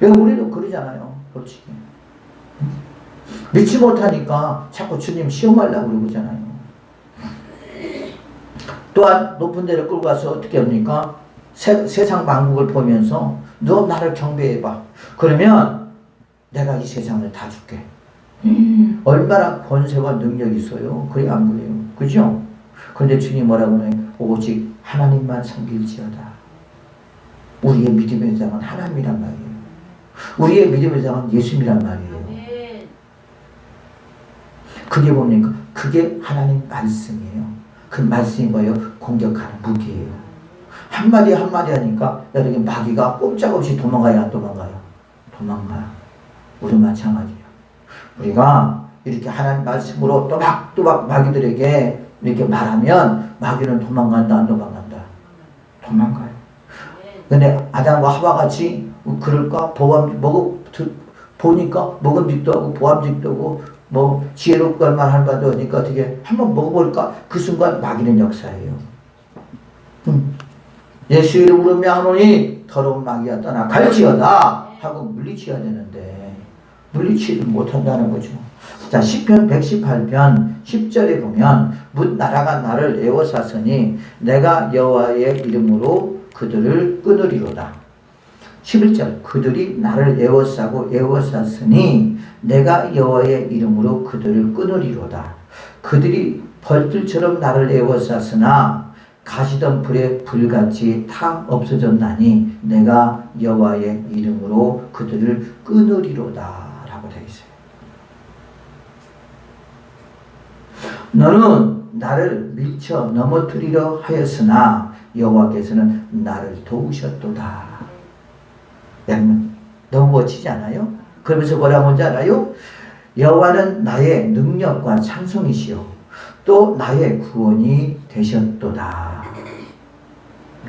우리도 그러잖아요. 솔직히. 믿지 못하니까 자꾸 주님 시험하려고 그러잖아요. 또한 높은 데를 끌고 가서 어떻게 합니까? 세상 만국을 보면서 너 나를 경배해봐. 그러면 내가 이 세상을 다 줄게. 얼마나 권세와 능력이 있어요. 그래 안 그래요? 그죠? 그런데 주님 뭐라고 해요? 오직 하나님만 섬길지어다. 우리의 믿음의 장은 하나님이란 말이에요. 우리의 믿음의 장은 예수님이란 말이에요. 그게 뭡니까? 그게 하나님 말씀이에요. 그 말씀이 뭐예요? 공격하는 무기예요. 한마디 하니까 여러분 마귀가 꼼짝없이 도망가요? 안 도망가요? 도망가요. 우리 마찬가지예요. 우리가 이렇게 하나님 말씀으로 또박또박 마귀들에게 이렇게 말하면 마귀는 도망간다 안 도망간다? 도망가요. 근데 아담과 하와같이 그럴까? 보니까 먹음직도 하고 보암직도 하고 뭐 지혜롭고 할 만한 바도 하니까 어떻게 한번 먹어볼까? 그 순간 마귀는 역사예요. 예수 이름으로 명하노니 더러운 마귀가 떠나 갈지어다 하고 물리쳐야 되는데 물리치지 못한다는 거죠. 자, 시편 118편 10절에 보면 뭇 나라가 나를 에워쌌으니 내가 여호와의 이름으로 그들을 끊으리로다. 11절 그들이 나를 에워쌌으니 내가 여호와의 이름으로 그들을 끊으리로다. 그들이 벌들처럼 나를 에워쌌으나 가시던 불에 불같이 타 없어졌나니 내가 여호와의 이름으로 그들을 끊으리로다 라고 되어 있어요. 너는 나를 밀쳐 넘어뜨리려 하였으나 여호와께서는 나를 도우셨도다. 여러분 너무 멋지지 않아요? 그러면서 뭐라고 하는지 알아요? 여호와는 나의 능력과 찬송이시요 또 나의 구원이 되셨도다.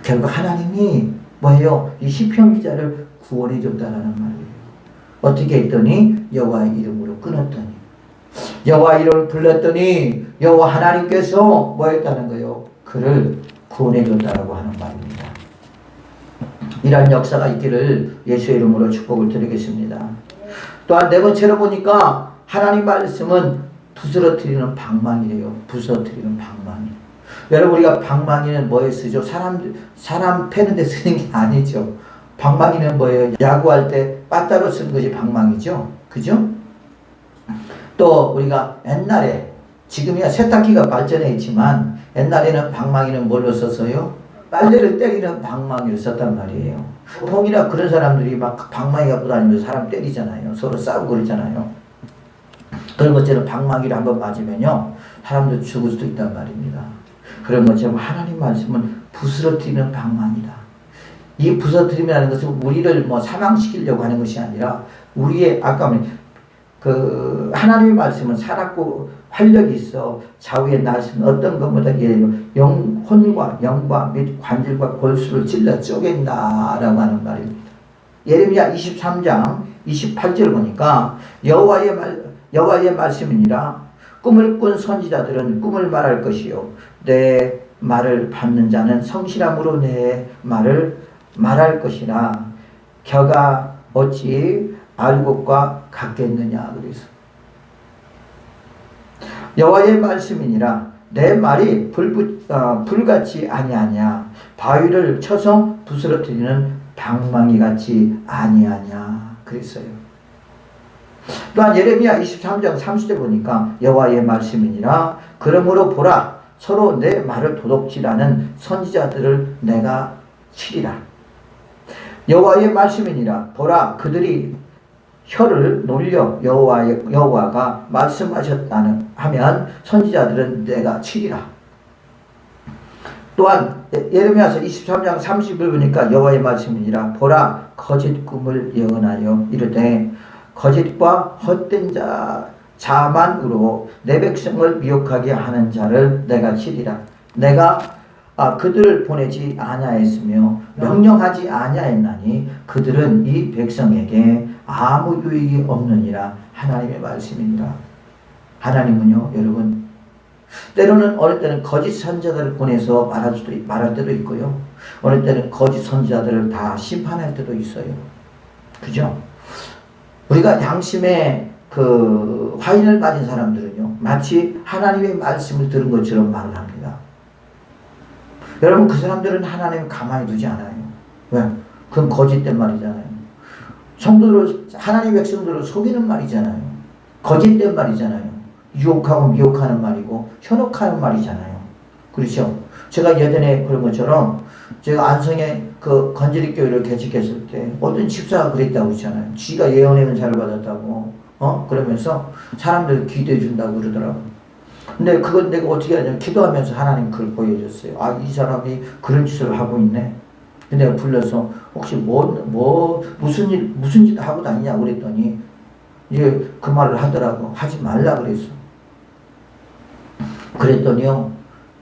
결국 하나님이 뭐예요? 이 시편 기자를 구원해 줬다라는 말이에요. 어떻게 했더니 여호와의 이름으로 끊었더니 여호와 이름을 불렀더니 여호와 하나님께서 뭐 했다는 거예요? 그를 구원해 줬다라고 하는 말입니다. 이러한 역사가 있기를 예수의 이름으로 축복을 드리겠습니다. 또한 네 번째로 보니까 하나님 말씀은 부스러뜨리는 방망이래요. 부스러뜨리는 방망이. 여러분, 우리가 방망이는 뭐에 쓰죠? 사람 패는데 쓰는 게 아니죠. 방망이는 뭐예요? 야구할 때 빠따로 쓰는 것이 방망이죠. 그죠? 또 우리가 옛날에, 지금이야 세탁기가 발전해 있지만 옛날에는 방망이는 뭘로 썼어요? 빨래를 때리는 방망이를 썼단 말이에요. 보통이나 그런 사람들이 막 방망이 갖고 다니면서 사람 때리잖아요. 서로 싸우고 그러잖아요. 그런 것처럼 방망이를 한번 맞으면요, 사람도 죽을 수도 있단 말입니다. 그런 것처럼 하나님 말씀은 부스러뜨리는 방망이다. 이 부서뜨림이라는 것은 우리를 뭐 사망시키려고 하는 것이 아니라 우리의 아까 그 하나님의 말씀은 살았고 활력이 있어 좌우의 날씨는 어떤 것보다 혼과 영과 및 관절과 골수를 찔러 쪼갠다라고 하는 말입니다. 예레미야 23장 28절 보니까 여호와의 말씀이니라 꿈을 꾼 선지자들은 꿈을 말할 것이요 내 말을 받는 자는 성실함으로 내 말을 말할 것이라 겨가 어찌 알곡과 같겠느냐. 그래서 여호와의 말씀이니라 내 말이 불같이 아니하냐 바위를 쳐서 부스러뜨리는 방망이 같이 아니하냐 그랬어요. 또한 예레미야 23장 30절 보니까 여호와의 말씀이니라 그러므로 보라 서로 내 말을 도둑질하는 선지자들을 내가 치리라. 여호와의 말씀이니라 보라 그들이 혀를 놀려 여호와가 말씀하셨다는 하면 선지자들은 내가 치리라. 또한 예레미야서 23장 30을 보니까 여호와의 말씀이니라 보라 거짓 꿈을 예언하여 이르되 거짓과 헛된 자만으로 내 백성을 미혹하게 하는 자를 내가 치리라. 내가 그들을 보내지 아니하였으며 명령하지 아니하였나니 그들은 이 백성에게 아무 유익이 없느니라. 하나님의 말씀이니라. 하나님은요 여러분 때로는 어느 때는 거짓 선지자들을 보내서 말할 때도 있고요 어느 때는 거짓 선지자들을 다 심판할 때도 있어요. 그죠? 우리가 양심의 그 화인을 맞은 사람들은요 마치 하나님의 말씀을 들은 것처럼 말을 합니다. 여러분 그 사람들은 하나님을 가만히 두지 않아요. 왜? 그건 거짓된 말이잖아요. 성도를 하나님의 백성들을 속이는 말이잖아요. 거짓된 말이잖아요. 유혹하고 미혹하는 말이고 현혹하는 말이잖아요. 그렇죠? 제가 예전에 그런 것처럼 제가 안성에 그 건지리교회를 개척했을 때 어떤 집사가 그랬다고 했잖아요. 지가 예언의 은사를 받았다고 그러면서 사람들 기도해 준다고 그러더라고. 근데 그건 내가 어떻게 하냐면 기도하면서 하나님 그걸 보여줬어요. 아, 이 사람이 그런 짓을 하고 있네. 근데 내가 불러서 혹시 무슨 짓 하고 다니냐 그랬더니 이제 그 말을 하더라고. 하지 말라 그랬어. 그랬더니요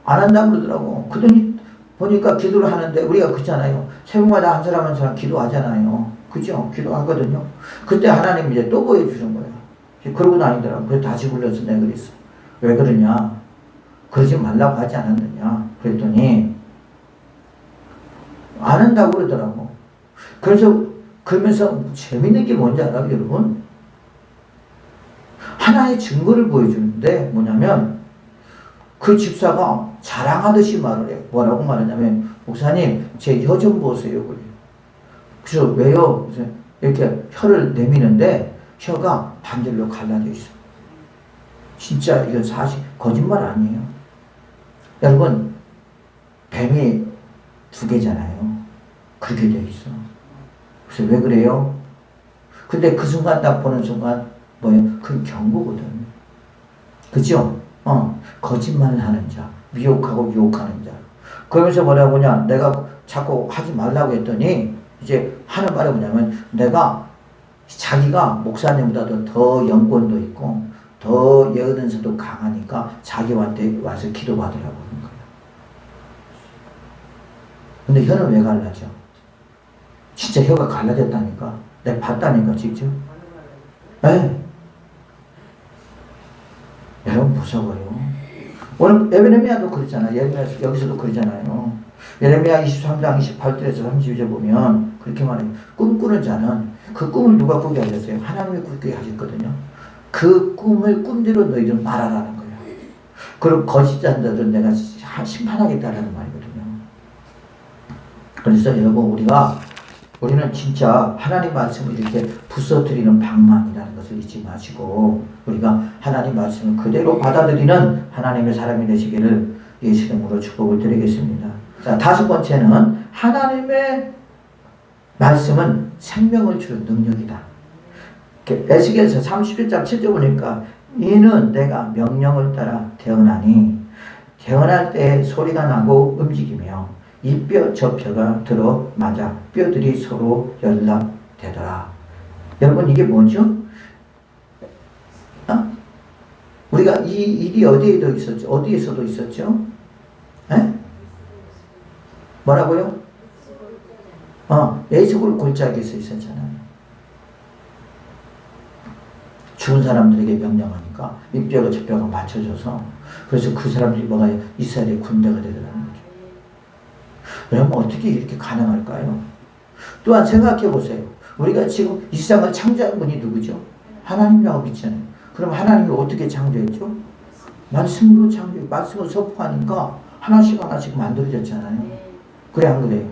안 한다고 그러더라고. 그러더니 보니까 기도를 하는데 우리가 그렇잖아요. 새벽마다 한 사람 한 사람 기도하잖아요. 그죠? 기도하거든요. 그때 하나님 이제 또 보여주는 거예요. 그러고 다니더라고. 그래서 다시 불러서 내가 그랬어. 왜 그러냐? 그러지 말라고 하지 않았느냐? 그랬더니 안 한다고 그러더라고. 그래서 그러면서 재밌는 게 뭔지 알아요, 여러분? 하나의 증거를 보여주는데 뭐냐면 그 집사가 자랑하듯이 말을 해요. 뭐라고 말하냐면 목사님 제 혀 좀 보세요. 그래요. 그래서 왜요? 그래서 이렇게 혀를 내미는데 혀가 반절로 갈라져 있어. 진짜 이건 사실 거짓말 아니에요. 여러분 뱀이 두 개잖아요. 그렇게 돼 있어. 그래서 왜 그래요? 근데 그 순간 딱 보는 순간 뭐예요? 그게 경고거든. 그죠? 거짓말을 하는 자, 미혹하고 유혹하는 자. 그러면서 뭐라고 하냐? 내가 자꾸 하지 말라고 했더니 이제 하는 말이 뭐냐면 자기가 목사님보다도 더 영권도 있고 더 예언은사도 강하니까 자기한테 와서 기도받으라고 하는 거야. 근데 혀는 왜 갈라져? 진짜 혀가 갈라졌다니까. 내가 봤다니까 직접. 네. 여러분 무서워요. 오늘 예레미야도 그러잖아요. 예레미야 여기서도 그러잖아요. 예레미야 23장 28절에서 32절 보면 그렇게 말해요. 꿈꾸는 자는 그 꿈을 누가 꾸게 하셨어요? 하나님이 꾸게 하셨거든요. 그 꿈을 꿈대로 너희들은 말하라는 거예요. 그리고 거짓 자들은 내가 심판하겠다라는 말이거든요. 그래서 여러분 우리는 진짜 하나님 말씀을 이렇게 부서뜨리는 방망이라는 것을 잊지 마시고 우리가 하나님 말씀을 그대로 받아들이는 하나님의 사람이 되시기를 예수 이름으로 축복을 드리겠습니다. 자, 다섯 번째는 하나님의 말씀은 생명을 주는 능력이다. 에스겔서 31장 7절 보니까 이는 내가 명령을 따라 태어나니 태어날 때 소리가 나고 움직이며 이 뼈 저 뼈가 들어 맞아 뼈들이 서로 연락되더라. 여러분 이게 뭐죠? 우리가 이 일이 어디에도 있었죠? 어디에서도 있었죠? 에? 뭐라고요? 에스골 골짜기에서 있었잖아요. 죽은 사람들에게 명령하니까 이 뼈가 저 뼈가 맞춰져서 그래서 그 사람들이 뭐가 이스라엘의 군대가 되더라는 거죠. 여러분 어떻게 이렇게 가능할까요? 또한 생각해 보세요. 우리가 지금 이 세상을 창조한 분이 누구죠? 하나님이라고 믿잖아요. 그럼 하나님이 어떻게 창조했죠? 말씀으로 창조해. 말씀을 선포하니까 하나씩 하나씩 만들어졌잖아요. 그래 안 그래요?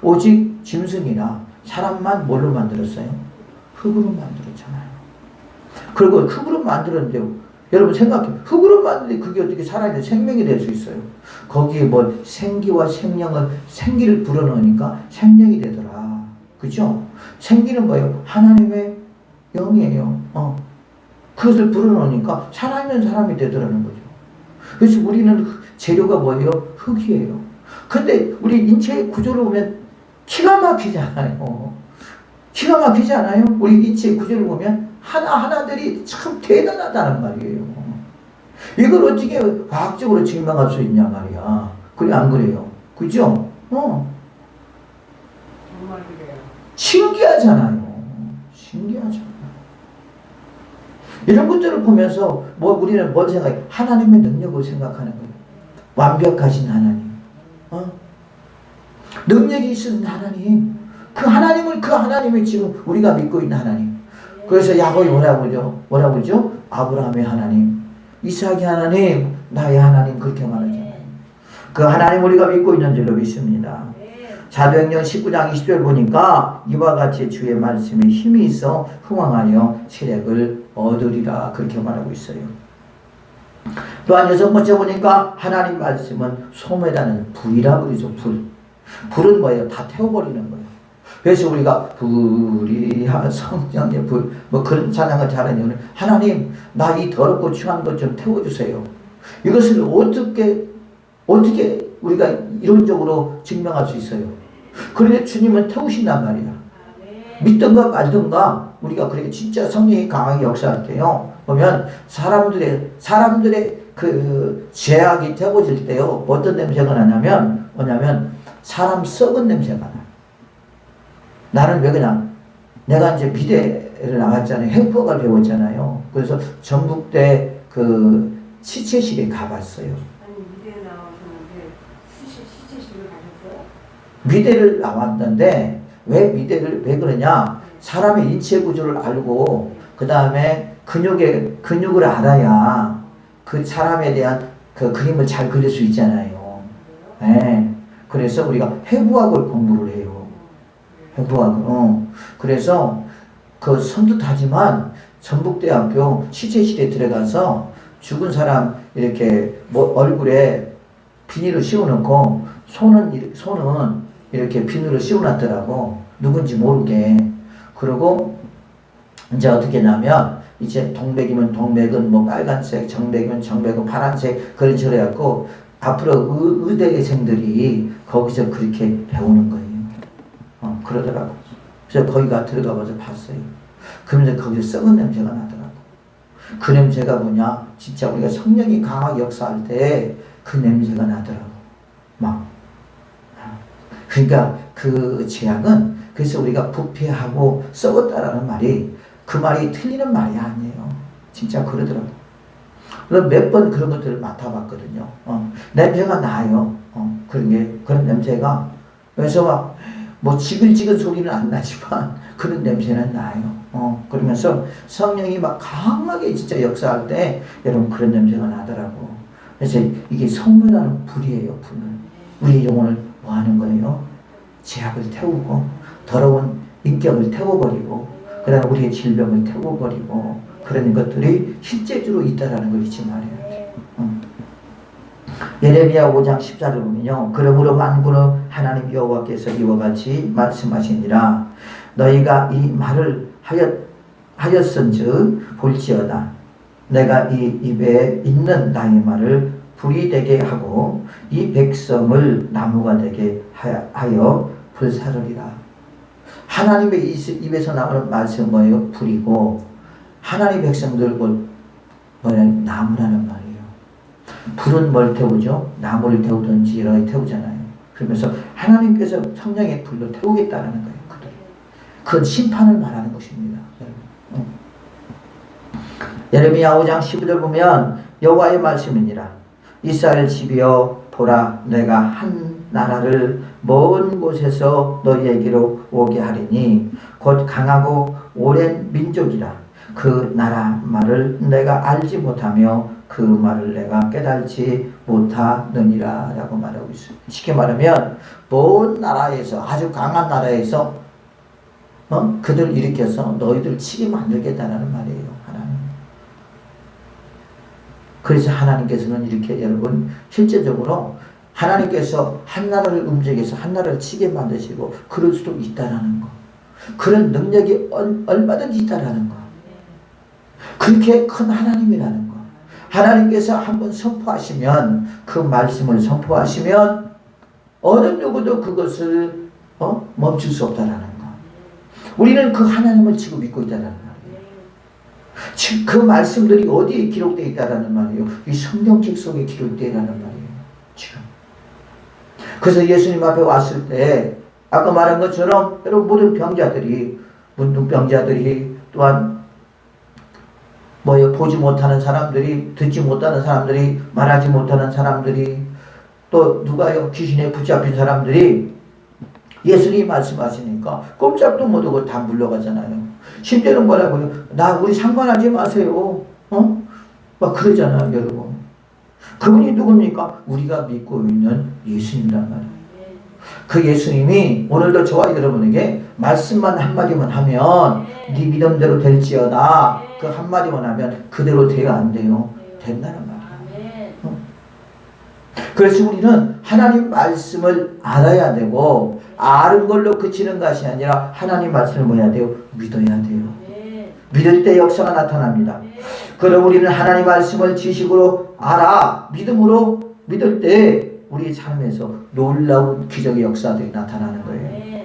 오직 짐승이나 사람만 뭘로 만들었어요? 흙으로 만들었잖아요. 그리고 흙으로 만들었는데 여러분 생각해. 흙으로 만드는데 그게 어떻게 살아있는 생명이 될 수 있어요? 거기에 뭐 생기와 생기를 불어넣으니까 생명이 되더라. 그죠? 생기는 뭐예요? 하나님의 영이에요. 그것을 불어넣으니까 살아있는 사람이 되더라는 거죠. 그래서 우리는 재료가 뭐예요? 흙이에요. 근데 우리 인체의 구조를 보면 기가 막히잖아요. 기가 막히지 않아요? 우리 인체의 구조를 보면 하나하나들이 참 대단하다는 말이에요. 이걸 어떻게 과학적으로 증명할 수 있냐 말이야. 그래 안 그래요? 그죠? 정말 그래요. 신기하잖아요. 신기하잖아요. 이런 것들을 보면서 우리는 뭘 생각해? 하나님의 능력을 생각하는 거예요. 완벽하신 하나님. 능력이 있으신 하나님. 그 하나님이 지금 우리가 믿고 있는 하나님. 그래서 야곱이 뭐라고 그러죠? 아브라함의 하나님, 이삭의 하나님, 나의 하나님 그렇게 말하잖아요. 그 하나님 우리가 믿고 있는 줄로 믿습니다. 사도행전 19장 20절 보니까 이와 같이 주의 말씀에 힘이 있어 흥왕하여 체력을 얻으리라 그렇게 말하고 있어요. 또한 여섯 번째 보니까 하나님 말씀은 소매라는 불이라 그러죠. 불은 뭐예요? 다 태워버리는 거예요. 그래서 우리가 불이야 성령의 불 그런 찬양을 잘하는 이유는 하나님 나 이 더럽고 추한 것 좀 태워주세요. 이것을 어떻게 우리가 이론적으로 증명할 수 있어요? 그런데 주님은 태우신단 말이야. 믿든가 말든가 우리가 그렇게 진짜 성령이 강하게 역사할 때요. 보면 사람들의 그 죄악이 태워질 때요. 어떤 냄새가 나냐면 사람 썩은 냄새가 나. 나는 왜 그냥 내가 이제 미대를 나갔잖아요. 햄버거를 배웠잖아요. 그래서 전북대 그 시체실에 가봤어요. 아니 미대 나오셨는데 시체실을 가셨어요? 미대를 나왔는데 왜 그러냐? 사람의 인체 구조를 알고 그 다음에 근육을 알아야 그 사람에 대한 그 그림을 잘 그릴 수 있잖아요. 네. 그래서 우리가 해부학을 공부를 해요. 해부학을. 그래서 그 선뜻하지만 전북대학교 시체실에 들어가서 죽은 사람 이렇게 얼굴에 비닐을 씌워놓고 손은 이렇게 비닐을 씌워놨더라고. 누군지 모르게. 그리고 이제 어떻게 하냐면 이제 동백이면 동백은 뭐 빨간색, 정백이면 정백은 파란색 그런 식으로 해갖고 앞으로 의대생들이 거기서 그렇게 배우는 거예요. 그러더라고. 그래서 거기가 들어가봐서 봤어요. 그러면서 거기서 썩은 냄새가 나더라고. 그 냄새가 뭐냐? 진짜 우리가 성령이 강하게 역사할 때 그 냄새가 나더라고. 그러니까 그 죄악은 그래서 우리가 부패하고 썩었다라는 말이 그 말이 틀리는 말이 아니에요. 진짜 그러더라고. 몇 번 그런 것들을 맡아봤거든요. 냄새가 나요. 그런 냄새가. 그래서 뭐 지글지글 소리는 안 나지만 그런 냄새는 나요. 그러면서 성령이 막 강하게 진짜 역사할 때 여러분 그런 냄새가 나더라고. 그래서 이게 성물하는 불이에요, 불은. 우리 영혼을 뭐 하는 거예요? 죄악을 태우고, 더러운 인격을 태워버리고, 그 다음에 우리의 질병을 태워버리고, 그런 것들이 실제적으로 있다라는 걸 잊지 말아야 돼. 예레미야 5장 14절 보면요. 그러므로 만군의 하나님 여호와께서 이와 같이 말씀하시니라. 너희가 이 말을 하였은즉 볼지어다. 내가 이 입에 있는 나의 말을 불이 되게 하고 이 백성을 나무가 되게 하여 불사르리라. 하나님의 입에서 나오는 말씀은 뭐예요? 불이고 하나님 백성들 뭐냐? 나무라는 말이에요. 불은 뭘 태우죠? 나무를 태우든지 여러 가지 태우잖아요. 그러면서 하나님께서 성령의 불로 태우겠다는 거예요. 그건 심판을 말하는 것입니다. 예레미야 5장 15절 보면 여호와의 말씀이니라. 이스라엘 집이여 보라, 내가 한 나라를 먼 곳에서 너희에게로 오게 하리니 곧 강하고 오랜 민족이라. 그 나라 말을 내가 알지 못하며 그 말을 내가 깨달지 못하느니라 라고 말하고 있습니다. 쉽게 말하면 먼 나라에서, 아주 강한 나라에서 그들 일으켜서 너희들 치게 만들겠다는 말이에요. 하나님. 그래서 하나님께서는 이렇게 여러분 실제적으로 하나님께서 한 나라를 움직여서 한 나라를 치게 만드시고 그럴 수도 있다라는 거. 그런 능력이 얼마든지 있다라는 거. 그렇게 큰 하나님이라는 거. 하나님께서 한번 선포하시면 그 말씀을 선포하시면 어느 누구도 그것을 멈출 수 없다라는 거. 우리는 그 하나님을 지금 믿고 있다라는 말이에요. 지금 그 말씀들이 어디에 기록되어 있다라는 말이에요. 이 성경책 속에 기록되어 있다는 말이에요. 지금. 그래서 예수님 앞에 왔을 때 아까 말한 것처럼 여러분 모든 병자들이, 문둥병자들이, 또한 보지 못하는 사람들이, 듣지 못하는 사람들이, 말하지 못하는 사람들이, 또 누가요? 귀신에 붙잡힌 사람들이 예수님이 말씀하시니까 꼼짝도 못하고 다 물러가잖아요. 심지어는 뭐라고요? 우리 상관하지 마세요. 막 그러잖아요, 여러분. 그분이 누굽니까? 우리가 믿고 있는 예수님이란 말이에요. 그 예수님이 오늘도 저와 여러분에게 말씀만 한마디만 하면 네 믿음대로 될지어다. 그 한마디만 하면 그대로 돼야 안 돼요. 된다는 말이에요. 그래서 우리는 하나님 말씀을 알아야 되고 아는 걸로 그치는 것이 아니라 하나님 말씀을 뭐 해야 돼요? 믿어야 돼요. 믿을 때 역사가 나타납니다. 그럼 우리는 하나님 말씀을 지식으로 알아 믿음으로 믿을 때 우리 삶에서 놀라운 기적의 역사들이 나타나는 거예요.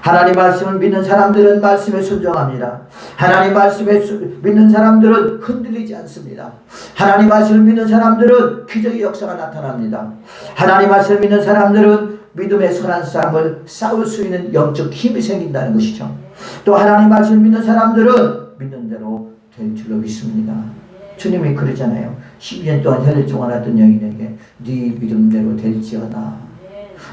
하나님 말씀을 믿는 사람들은 말씀에 순종합니다. 하나님 말씀에 믿는 사람들은 흔들리지 않습니다. 하나님 말씀을 믿는 사람들은 기적의 역사가 나타납니다. 하나님 말씀을 믿는 사람들은 믿음의 선한 싸움을 싸울 수 있는 영적 힘이 생긴다는 것이죠. 또 하나님 말씀을 믿는 사람들은 믿는 대로 될 줄로 믿습니다. 주님이 그러잖아요. 12년 동안 혈을 종환했던 여인에게 네 믿음대로 될지어다.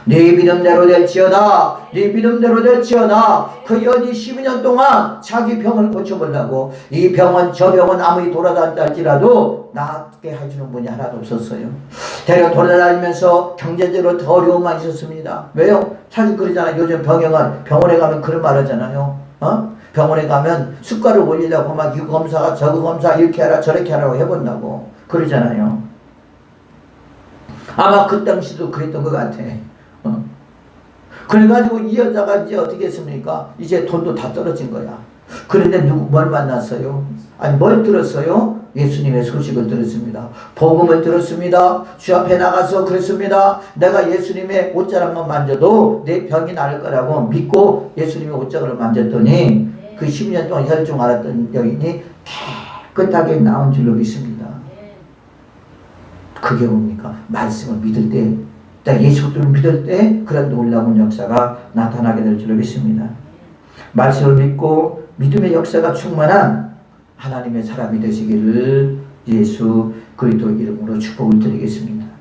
네 믿음대로 될지어다. 네 믿음대로 될지어다. 그 여인이 12년 동안 자기 병을 고쳐보려고 이 병은 저 병은 아무리 돌아다닌다 할지라도 낫게 해주는 분이 하나도 없었어요. 대려 돌아다니면서 경제적으로 더 어려움만 있었습니다. 왜요? 사실 그러잖아요. 요즘 병원에 가면 그런 말 하잖아요. 병원에 가면 수가를 올리려고 막 이 검사가 저거 검사 이렇게 하라 저렇게 하라고 해본다고 그러잖아요. 아마 그 당시도 그랬던 것 같아. 그래가지고 이 여자가 이제 어떻게 했습니까? 이제 돈도 다 떨어진 거야. 그런데 뭘 만났어요? 아니 뭘 들었어요? 예수님의 소식을 들었습니다. 복음을 들었습니다. 주 앞에 나가서 그랬습니다. 내가 예수님의 옷자락만 만져도 내 병이 나을 거라고 믿고 예수님의 옷자락을 만졌더니 그 10년 동안 혈중 앓았던 여인이 깨끗하게 나온 줄로 믿습니다. 그게 뭡니까? 말씀을 믿을 때, 예수를 믿을 때 그런 놀라운 역사가 나타나게 될 줄로 믿습니다. 말씀을 믿고 믿음의 역사가 충만한 하나님의 사람이 되시기를 예수 그리스도 이름으로 축복을 드리겠습니다.